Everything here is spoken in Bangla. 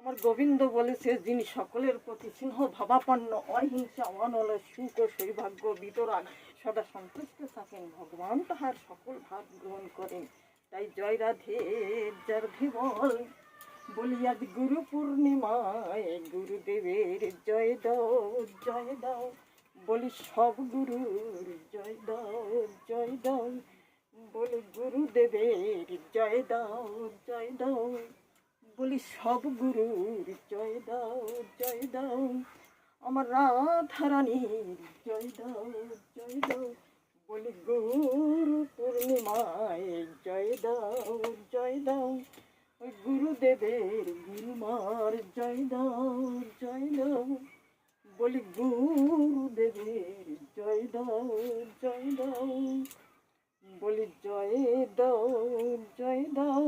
আমার গোবিন্দ বলেছে, যিনি সকলের প্রতি স্নেহ ভাবাপন্ন, অহিংসা, অনল, সুখ ও সৌভাগ্য বিতরাগ সদা সন্তুষ্ট থাকেন, ভগবান তাহার সকল ভাব গ্রহণ করেন। তাই জয় রাধে রাধে বলি আজ গুরু পূর্ণিমায় গুরুদেবের জয় দাও, জয় দাও। বলি সব গুরুর জয় দাও, জয় দাও। বলি গুরুদেবের জয় দাও, জয় দাও। বলি সব গুরুর জয় দাও, জয় দাও। আমার রাধারানীর জয় দাও, জয় দাও। বলি গুরু পূর্ণিমায় জয় দাও, জয় দাও। ওই গুরুদেবের গুরুমার জয় দাও, জয় দাও। বলি গুরুদেবের জয় দাও, জয় দাও। বলি জয় দাও, জয় দাও।